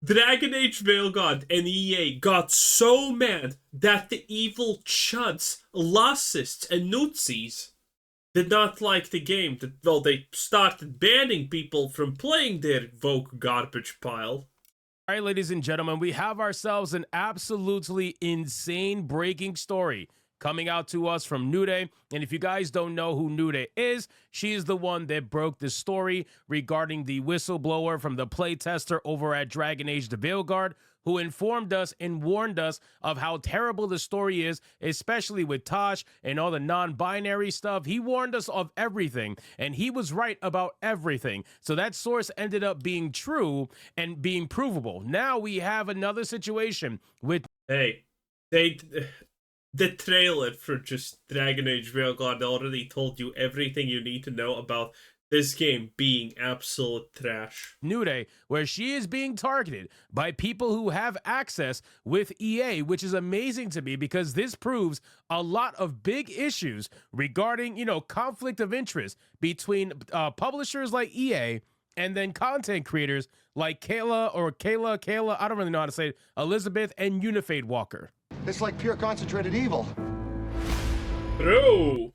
Dragon Age Veilguard and EA got so mad that the evil chuds, lassists, and nutsies did not like the game. Well, they started banning people from playing their woke garbage pile. All right, ladies and gentlemen, we have ourselves an absolutely insane breaking story coming out to us from Nude. And if you guys don't know who Nude is, she is the one that broke the story regarding the whistleblower from the playtester over at Dragon Age the Veilguard, who informed us and warned us of how terrible the story is, especially with Tosh and all the non-binary stuff. He warned us of everything, and he was right about everything. So that source ended up being true and being provable. Now we have another situation with... Hey, the trailer for just Dragon Age Veilguard already told you everything you need to know about this game being absolute trash. Nude, where she is being targeted by people who have access with EA, which is amazing to me because this proves a lot of big issues regarding, conflict of interest between publishers like EA and then content creators like Kayla, I don't really know how to say it, Elizabeth and Unifade Walker. It's like pure concentrated evil. Bro.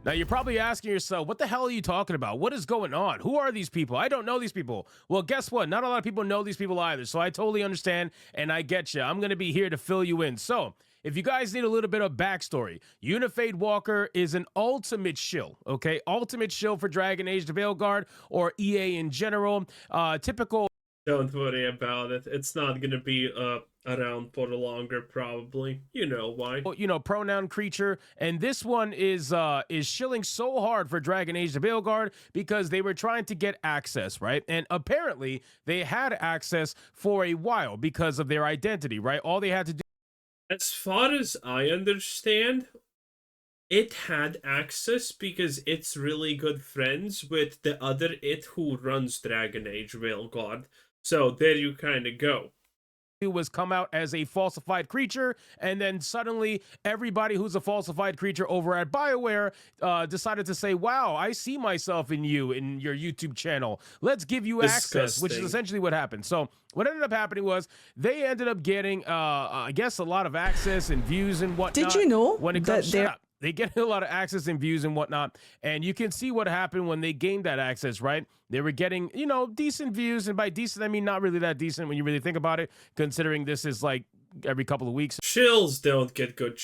Now, you're probably asking yourself, what the hell are you talking about? What is going on? Who are these people? I don't know these people. Well, guess what? Not a lot of people know these people either, so I totally understand, and I get you. I'm going to be here to fill you in. So, if you guys need a little bit of backstory, Unifade Walker is an ultimate shill, okay? Ultimate shill for Dragon Age the Veilguard or EA in general. Typical... Don't worry about it. It's not going to be around for longer, probably. You know why. Pronoun creature. And this one is shilling so hard for Dragon Age the Veilguard because they were trying to get access, right? And apparently they had access for a while because of their identity, right? All they had to do... As far as I understand, it had access because it's really good friends with the other it who runs Dragon Age Veilguard. So there you kind of go. Was come out as a falsified creature, and then suddenly everybody who's a falsified creature over at BioWare decided to say, wow, I see myself in you in your YouTube channel. Let's give you access, which is essentially what happened. So what ended up happening was they ended up getting, I guess, a lot of access and views and whatnot. Did you know when it comes to they get a lot of access and views and whatnot, and you can see what happened when they gained that access, right? They were getting, decent views, and by decent, I mean not really that decent when you really think about it, considering this is like every couple of weeks. Shills don't get good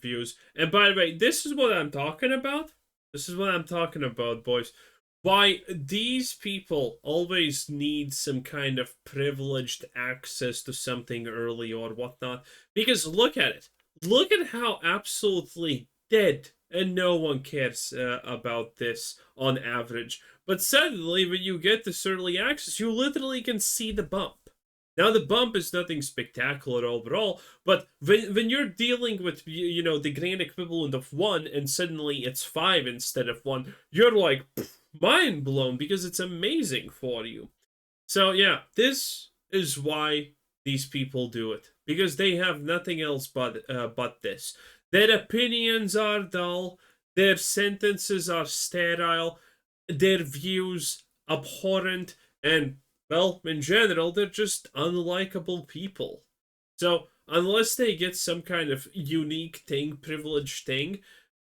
views. And by the way, this is what I'm talking about. This is what I'm talking about, boys. Why these people always need some kind of privileged access to something early or whatnot. Because look at it. Look at how absolutely dead and no one cares about this on average. But suddenly, when you get this early access, you literally can see the bump. Now, the bump is nothing spectacular overall, but when you're dealing with, the grand equivalent of 1, and suddenly it's 5 instead of 1, you're like, mind blown, because it's amazing for you. So, yeah, this is why these people do it. Because they have nothing else but this. Their opinions are dull, their sentences are sterile, their views abhorrent, and, well, in general, they're just unlikable people. So, unless they get some kind of unique thing, privileged thing,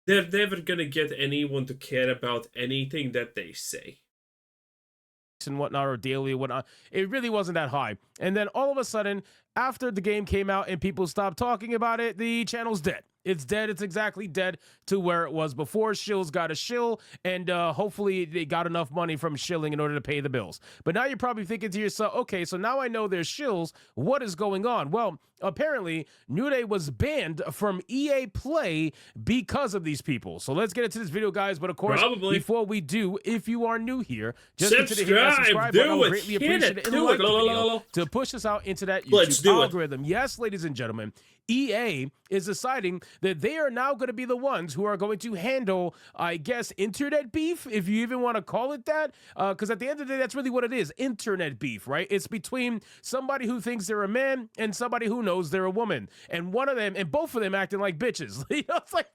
they're never gonna get anyone to care about anything that they say. And whatnot, or daily or whatnot, it really wasn't that high. And then all of a sudden, after the game came out and people stopped talking about it, the channel's dead. It's dead. It's exactly dead to where it was before. Shills got a shill, and hopefully they got enough money from shilling in order to pay the bills. But now you're probably thinking to yourself, okay, so now I know there's shills. What is going on? Well, apparently, Nude was banned from EA Play because of these people. So let's get into this video, guys. But of course, before we do, if you are new here, just consider hitting that subscribe button. I would greatly appreciate it. And like the video to push us out into that YouTube algorithm. Yes, ladies and gentlemen, EA is deciding that they are now going to be the ones who are going to handle, I guess, internet beef, if you even want to call it that. Because at the end of the day, that's really what it is, internet beef, right? It's between somebody who thinks they're a man and somebody who knows they're a woman. And one of them, and both of them acting like bitches. It's like,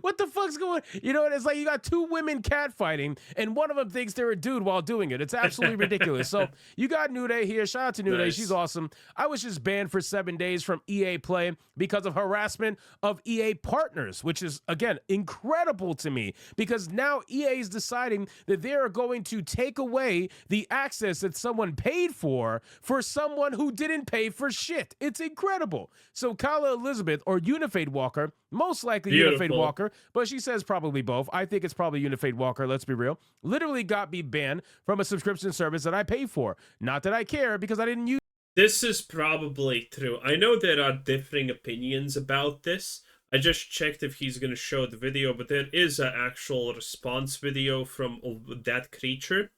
what the fuck's going, and it's like you got two women catfighting, and one of them thinks they're a dude while doing it. It's absolutely ridiculous. So you got New Day here. Shout out to New Day. She's awesome. I was just banned for 7 days from EA Play because of harassment of EA partners, which is, again, incredible to me, because now EA is deciding that they are going to take away the access that someone paid for someone who didn't pay for shit. It's incredible. So Kala Elizabeth, or Unifade Walker, most likely Unifade Walker, but she says probably both. I think it's probably Unifade Walker, let's be real, literally got me banned from a subscription service that I pay for. Not that I care, because I didn't use. This is probably true. I know there are differing opinions about this. I just checked if he's going to show the video, but there is an actual response video from that creature.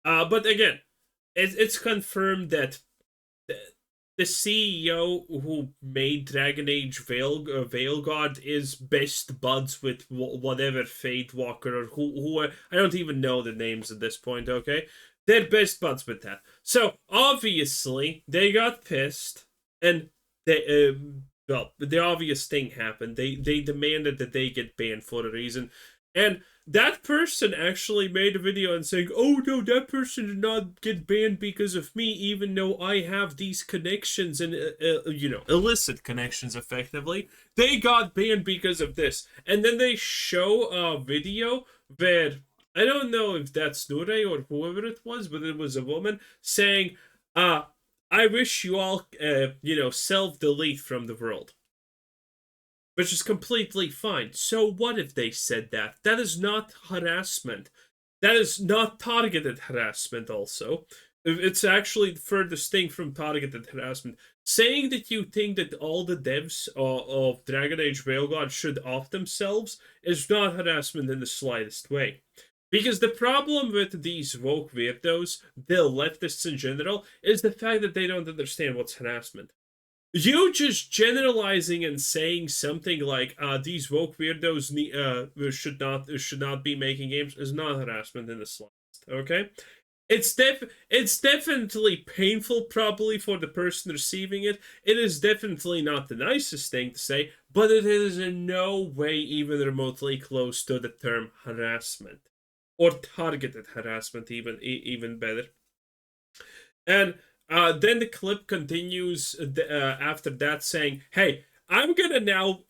But again, it's confirmed that the CEO who made Dragon Age Veilguard is best buds with whatever Fate Walker or who I don't even know the names at this point, okay? They're best buds with that. So, obviously, they got pissed, and they, the obvious thing happened. They demanded that they get banned for a reason. And that person actually made a video and saying, oh no, that person did not get banned because of me, even though I have these connections and, illicit connections, effectively. They got banned because of this. And then they show a video where, I don't know if that's Nure or whoever it was, but it was a woman saying, I wish you all, self-delete from the world. Which is completely fine. So what if they said that? That is not harassment. That is not targeted harassment also. It's actually the furthest thing from targeted harassment. Saying that you think that all the devs of Dragon Age Veilguard should off themselves is not harassment in the slightest way. Because the problem with these woke weirdos, the leftists in general, is the fact that they don't understand what's harassment. You just generalizing and saying something like these woke weirdos should not be making games is not harassment in the slightest. Okay, it's definitely painful probably for the person receiving it. It is definitely not the nicest thing to say, but it is in no way even remotely close to the term harassment or targeted harassment, even better. And then the clip continues after that saying, hey, I'm gonna now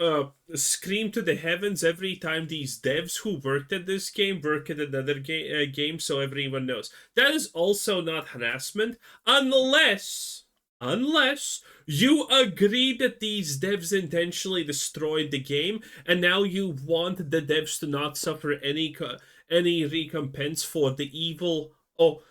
scream to the heavens every time these devs who worked at this game work at another game so everyone knows. That is also not harassment unless you agree that these devs intentionally destroyed the game and now you want the devs to not suffer any recompense for the evil or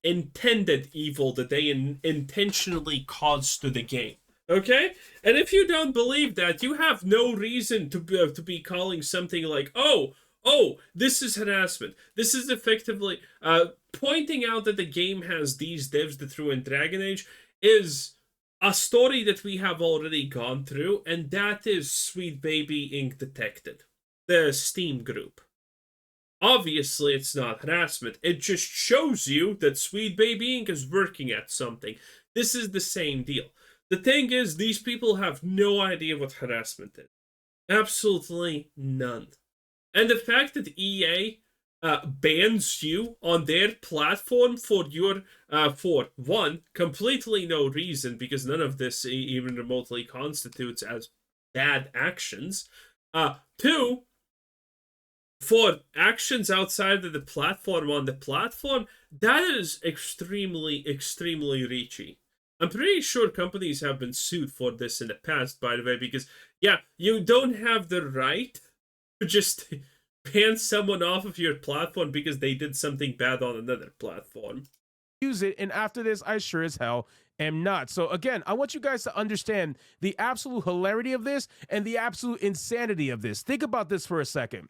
intended evil that they intentionally caused to the game. Okay? And if you don't believe that, you have no reason to be calling something like, oh, this is harassment. This is effectively pointing out that the game has these devs that threw in Dragon Age is a story that we have already gone through, and that is Sweet Baby Inc. Detected, the Steam group. Obviously, it's not harassment. It just shows you that Sweet Baby Inc. is working at something. This is the same deal. The thing is, these people have no idea what harassment is. Absolutely none. And the fact that EA bans you on their platform for one, completely no reason, because none of this even remotely constitutes as bad actions. Two, for actions outside of the platform on the platform, that is extremely, extremely reachy. I'm pretty sure companies have been sued for this in the past, by the way, because, yeah, you don't have the right to just ban someone off of your platform because they did something bad on another platform. Use it, and after this, I sure as hell am not. So again, I want you guys to understand the absolute hilarity of this and the absolute insanity of this. Think about this for a second.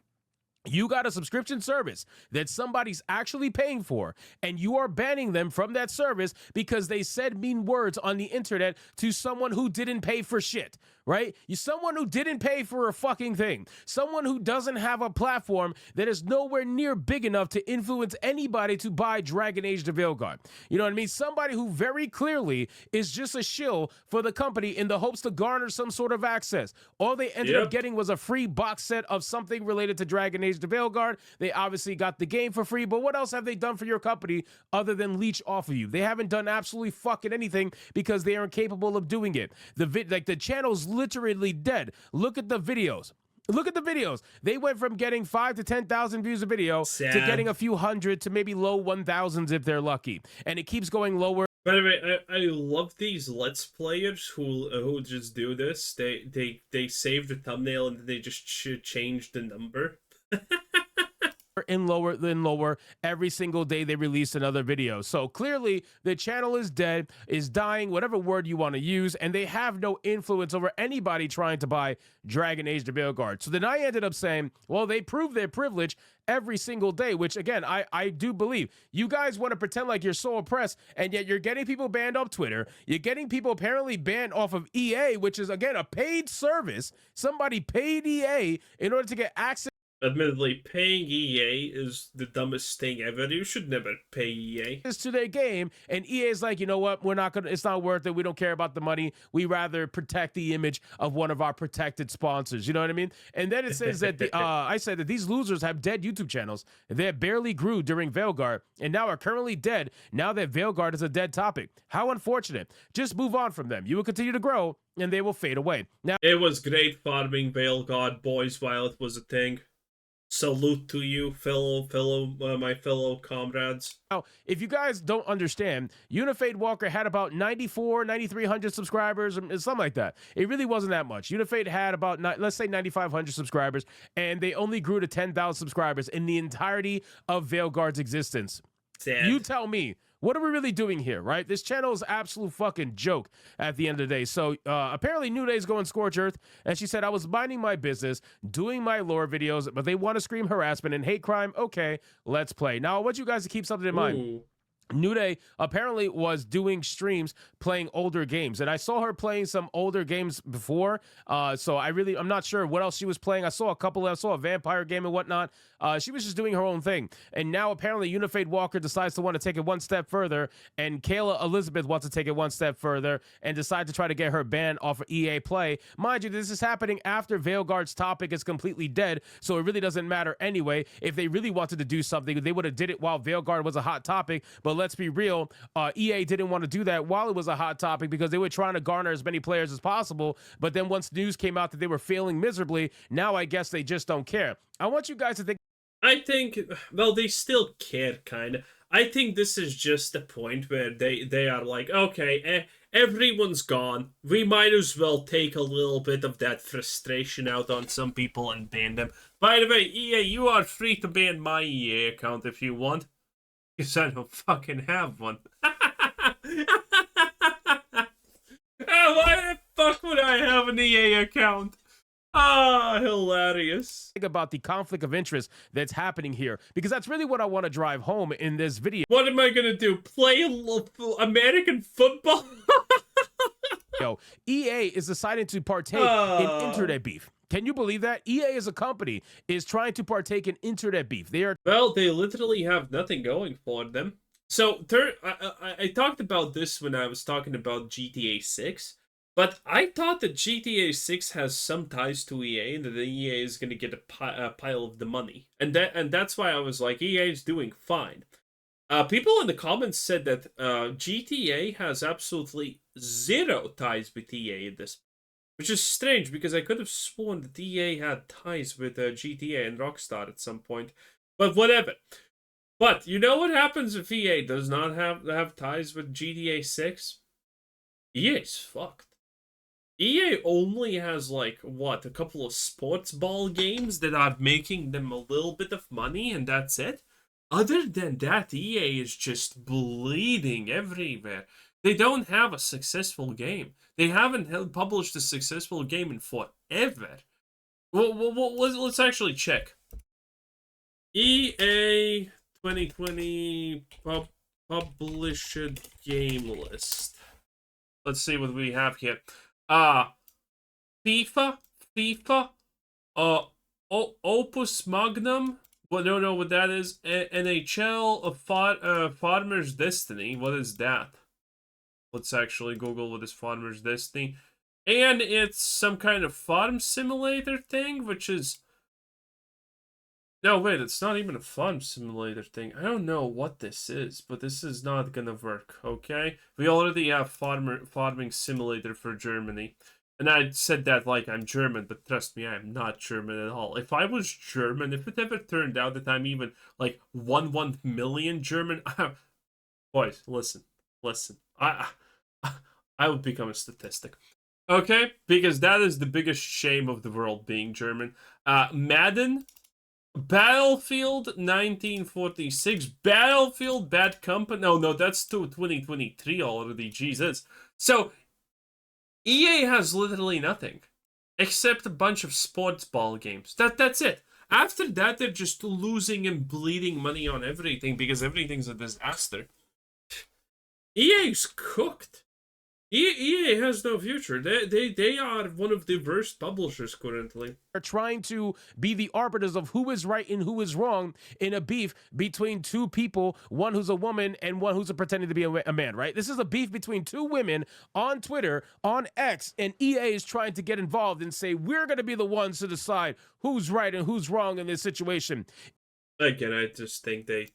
You got a subscription service that somebody's actually paying for, and you are banning them from that service because they said mean words on the internet to someone who didn't pay for shit. right? You're someone who didn't pay for a fucking thing. Someone who doesn't have a platform that is nowhere near big enough to influence anybody to buy Dragon Age the Veilguard. You know what I mean? Somebody who very clearly is just a shill for the company in the hopes to garner some sort of access. All they ended up getting was a free box set of something related to Dragon Age the Veilguard. They obviously got the game for free, but what else have they done for your company other than leech off of you? They haven't done absolutely fucking anything because they are incapable of doing it. The channel's literally dead. Look at the videos. Look at the videos. They went from getting 5 to 10,000 views a video to getting a few hundred to maybe low 1,000s if they're lucky. And it keeps going lower. By the way, I love these Let's Players who just do this. They save the thumbnail and they just change the number. And lower every single day they release another video. So clearly the channel is dead, is dying, whatever word you want to use, and they have no influence over anybody trying to buy Dragon Age the Veilguard. So then I ended up saying, well, they prove their privilege every single day, which again, I do believe. You guys want to pretend like you're so oppressed, and yet you're getting people banned off Twitter. You're getting people apparently banned off of EA, which is again a paid service. Somebody paid EA in order to get access. Admittedly, paying EA is the dumbest thing ever. You should never pay EA. To their game, and EA is like, you know what? We're not gonna. It's not worth it. We don't care about the money. We rather protect the image of one of our protected sponsors. You know what I mean? And then it says that I said that these losers have dead YouTube channels. They barely grew during Veilguard, and now are currently dead. Now that Veilguard is a dead topic. How unfortunate. Just move on from them. You will continue to grow, and they will fade away. Now it was great farming Veilguard, boys, while it was a thing. Salute to you, my fellow comrades. Now, if you guys don't understand, Unifade Walker had about 9,300 subscribers, or something like that. It really wasn't that much. Unifade had about, let's say, 9,500 subscribers, and they only grew to 10,000 subscribers in the entirety of Veilguard's existence. Sad. You tell me. What are we really doing here, right? This channel is absolute fucking joke at the end of the day. So apparently New Day's going scorch earth, and she said, I was minding my business, doing my lore videos, but they want to scream harassment and hate crime. Okay, let's play. Now, I want you guys to keep something in mind. New Day apparently was doing streams playing older games, and I saw her playing some older games before, so I'm not sure what else she was playing. I saw a vampire game and whatnot. She was just doing her own thing, and now apparently Unifade Walker decides to want to take it one step further, and Kayla Elizabeth wants to take it one step further and decide to try to get her ban off of EA Play. Mind you, this is happening after Veilguard's topic is completely dead, so it really doesn't matter anyway. If they really wanted to do something, they would have did it while Veilguard was a hot topic, but let's be real, EA didn't want to do that while it was a hot topic because they were trying to garner as many players as possible. But then once news came out that they were failing miserably, now I guess they just don't care. I want you guys to think. I think, well, they still care, kind of. I think this is just the point where they are like, okay, everyone's gone. We might as well take a little bit of that frustration out on some people and ban them. By the way, EA, you are free to ban my EA account if you want. Because I don't fucking have one. Why the fuck would I have an EA account? Hilarious. Think about the conflict of interest that's happening here, because that's really what I want to drive home in this video. What am I gonna do? Play American football? EA is deciding to partake in internet beef. Can you believe that? EA as a company is trying to partake in internet beef. Well, they literally have nothing going for them. So, I talked about this when I was talking about GTA 6, but I thought that GTA 6 has some ties to EA, and that the EA is going to get a pile of the money. And that's why I was like, EA is doing fine. People in the comments said that GTA has absolutely zero ties with EA at this point. Which is strange, because I could have sworn that EA had ties with GTA and Rockstar at some point. But whatever. But you know what happens if EA does not have ties with GTA 6? EA's fucked. EA only has, like, what, a couple of sports ball games that are making them a little bit of money, and that's it? Other than that, EA is just bleeding everywhere. They don't have a successful game. They haven't published a successful game in forever. Well, let's actually check. EA 2020 published game list. Let's see what we have here. FIFA, Opus Magnum. Well, don't know what that is. NHL of Farmer's Destiny. What is that? Let's actually Google what is Farmer's Destiny. And it's some kind of farm simulator thing, which is... No, wait, it's not even a farm simulator thing. I don't know what this is, but this is not gonna work, okay? We already have farming simulator for Germany. And I said that like I'm German, but trust me, I am not German at all. If I was German, if it ever turned out that I'm even like 1 million German... Boys, listen. I would become a statistic. Okay? Because that is the biggest shame of the world, being German. Madden, Battlefield 1946, Battlefield Bad Company. No, that's 2023 already, Jesus. So, EA has literally nothing. Except a bunch of sports ball games. That's it. After that, they're just losing and bleeding money on everything because everything's a disaster. EA's cooked. EA has no future. They are one of the worst publishers currently. Are trying to be the arbiters of who is right and who is wrong in a beef between two people, one who's a woman and one who's pretending to be a man, right? This is a beef between two women on Twitter, on X, and EA is trying to get involved and say, we're going to be the ones to decide who's right and who's wrong in this situation. Again, I just think they're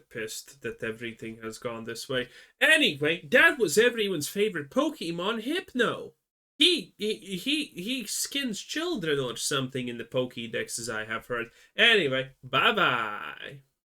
pissed that everything has gone this way. Anyway, that was everyone's favorite Pokemon, Hypno. He skins children or something in the Pokédexes, I have heard. Anyway, bye-bye.